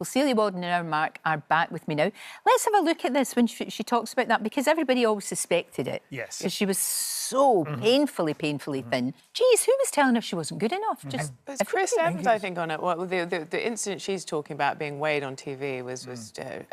Well, Celia, Walden and our Mark are back with me now. Let's have a look at this when she talks about that, because everybody always suspected it. Yes. Because she was so painfully thin. Geez, who was telling her she wasn't good enough? Just it's Chris Evans, I think, on it. Well, the incident she's talking about being weighed on TV was a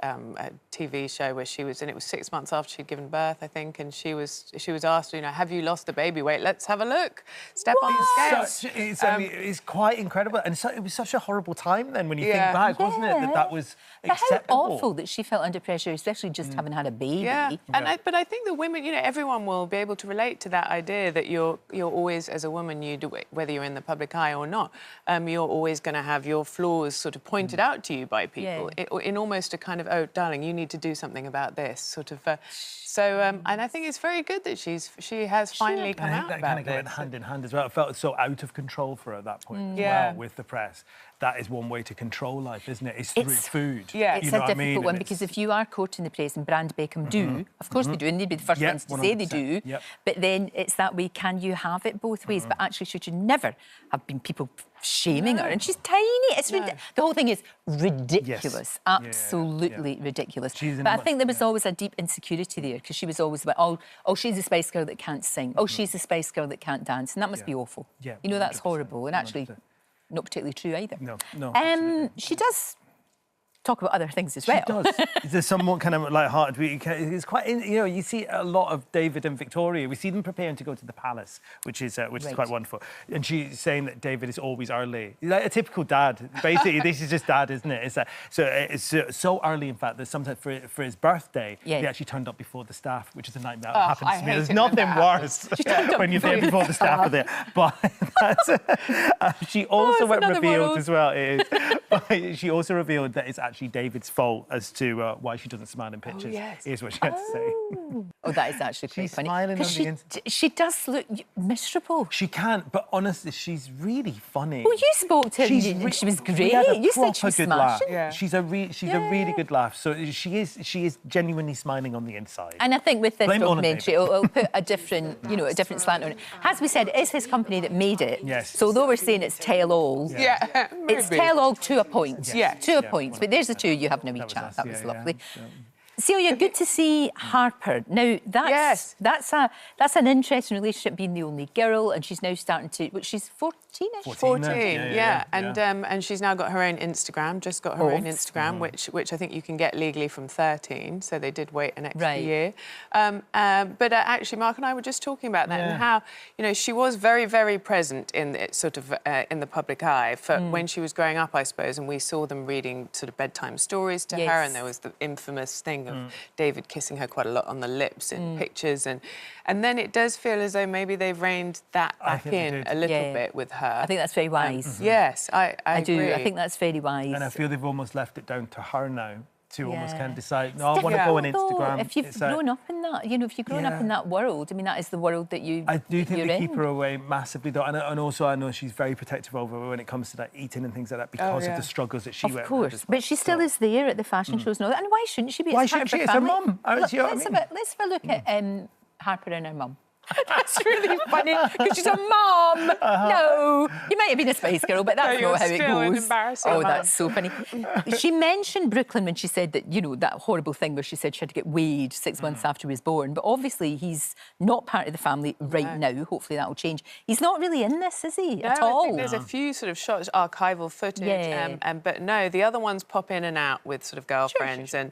TV show where she was, and it was 6 months after she'd given birth, I think, and she was asked, you know, have you lost the baby weight? Let's have a look. Step on the scale. It's quite incredible, and it was such a horrible time then when you think back, wasn't it? That was acceptable. How awful that she felt under pressure, especially just having had a baby. Yeah, but I think the women, you know, everyone will be able to relate to that idea that you're always, as a woman, you do, whether you're in the public eye or not, you're always going to have your flaws sort of pointed out to you by people in almost a kind of, oh, darling, you need to do something about this sort of. And I think it's very good that she has finally come out about kind of went hand in hand as well. It felt so out of control for her at that point as well with the press. That is one way to control life, isn't it? It's through food. Yeah, it's a difficult one, because if you are quoting the press, and Brand Beckham do, of course they do, and they'd be the first ones to say they do, but then it's that way, can you have it both ways? But actually, should you never have been people shaming her? And she's tiny. It's the whole thing is ridiculous, absolutely ridiculous. But I think there was always a deep insecurity there, because she was always like, oh, she's a Spice Girl that can't sing. Oh, she's a Spice Girl that can't dance, and that must be awful. Yeah, you know, that's horrible, and actually not particularly true either. No. She does talk about other things as well. She does. There's somewhat kind of light-hearted. It's quite, you know, you see a lot of David and Victoria. We see them preparing to go to the palace, which is quite wonderful. And she's saying that David is always early. He's like a typical dad. Basically, this is just dad, isn't it? It's so early, in fact, that sometimes for his birthday, he actually turned up before the staff, which is a nightmare. That happens to me. There's nothing worse when you're there before the staff are there. But she also revealed as well. She also revealed that it's actually David's fault as to why she doesn't smile in pictures. Here's what she had to say. Oh, that is actually quite funny. Smiling on she does look miserable. She can't, but honestly, she's really funny. Well, you spoke to her and she was great. You said she was smashing. Yeah. She's a really good laugh. So she is genuinely smiling on the inside. And I think with this documentary, it'll put a different, a different slant on it. As we said, it is his company that made it. Yes. So although we're saying it's tell-all, it's tell-all to a point. To a point. But there's the two you having a wee chat. That was lovely. Celia, good to see Harper. Now, that's an interesting relationship, being the only girl, and she's now starting to... Well, she's 14-ish? 14, and she's now got her own Instagram, just got her own Instagram, which I think you can get legally from 13, so they did wait an extra year. But actually, Mark and I were just talking about that and how, she was very, very present in the, in the public eye for when she was growing up, I suppose, and we saw them reading sort of bedtime stories to her, and there was the infamous thing of David kissing her quite a lot on the lips in pictures, and then it does feel as though maybe they've reined that back in a little bit with her. I think that's very wise. Yes, I do. I think that's very wise. And I feel they've almost left it down to her now to almost kind of decide, no, I want to go on Instagram. If you've grown up in that, if you've grown up in that world, I mean, that is the world that you. I do think they keep her away massively, though, and also I know she's very protective over her when it comes to that eating and things like that because of the struggles that she went through. Of course, but she still is there at the fashion shows and all that. And why shouldn't she be? Why shouldn't she? It's her mum. Let's have a look at Harper and her mum. That's really funny, because she's a mom. No, you might have been a Spice Girl, but that's not how it goes. Oh, that's so funny. She mentioned Brooklyn when she said that, that horrible thing where she said she had to get weighed 6 months after he was born. But obviously, he's not part of the family right now. Hopefully, that will change. He's not really in this, is he, at all? I think there's a few sort of shots, archival footage, but no, the other ones pop in and out with sort of girlfriends and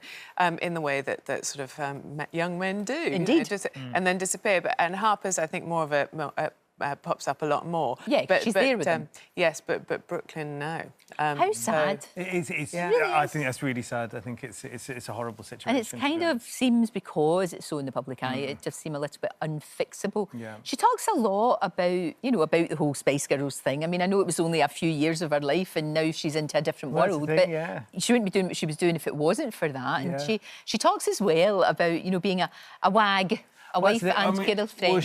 in the way that sort of young men do. Indeed. And then disappear. And Harper's, I think, more of a pops up a lot more. Yeah, but she's there with him. Yes, but Brooklyn, no. How sad. It's really I think that's really sad. I think it's a horrible situation. And it kind of seems, because it's so in the public eye, it just seems a little bit unfixable. Yeah. She talks a lot about, about the whole Spice Girls thing. I mean, I know it was only a few years of her life and now she's into a different world, but she wouldn't be doing what she was doing if it wasn't for that. And she talks as well about, being a wag, a wife and girlfriend. Well,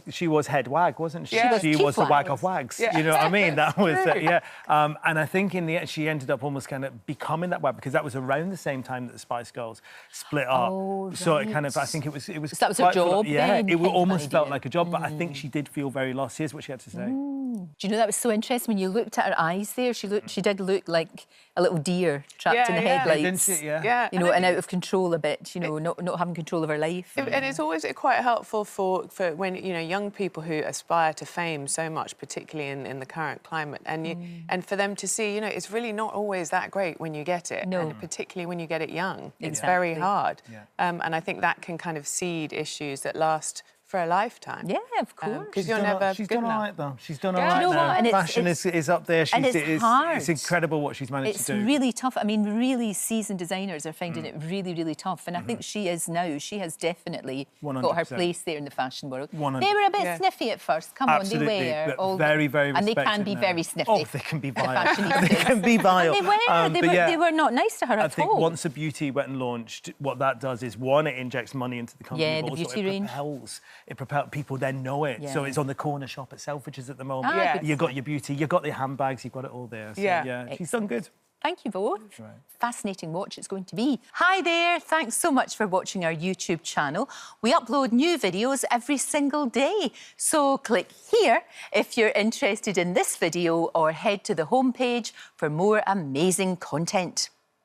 she was head wag, wasn't she? Yeah. She was the wag of wags. Yeah. You know what I mean? That was and I think in the end she ended up almost kind of becoming that wag, because that was around the same time that the Spice Girls split up. Oh, so it kind of, I think it was. So that was a job. It almost felt like a job, but I think she did feel very lost. Here's what she had to say. Do you know that was so interesting when you looked at her eyes there? She did look like a little deer trapped in the headlights. Didn't she? Yeah. You know, and out of control a bit. You know, not having control of her life. And it's always quite helpful for when young people who aspire to fame so much, particularly in the current climate, and for them to see, it's really not always that great when you get it, and particularly when you get it young. It's very hard, and I think that can kind of seed issues that last for a lifetime. Yeah, of course. Because you're never She's good done all enough. right, though. She's done all right. You know what? And Fashion is up there. It's hard. It's incredible what she's managed to do. It's really tough. I mean, really seasoned designers are finding it really, really tough. And I think she is now. She has definitely 100%. got her place there in the fashion world. 100%. They were a bit sniffy at first. Come Absolutely. on, they were. But very, very and they can respected be now. very sniffy. Oh, they can be vile. They can be vile. And they were not nice to her at all. I think once a beauty went and launched, what that does is, one, it injects money into the company. Yeah, but the also beauty range. It propels people then know it. Yeah. So it's on the corner shop at Selfridges at the moment. Yeah. You've got your beauty, you've got the handbags, you've got it all there. So, yeah, she's done good. Thank you both. Fascinating watch it's going to be. Hi there, thanks so much for watching our YouTube channel. We upload new videos every single day. So click here if you're interested in this video or head to the homepage for more amazing content.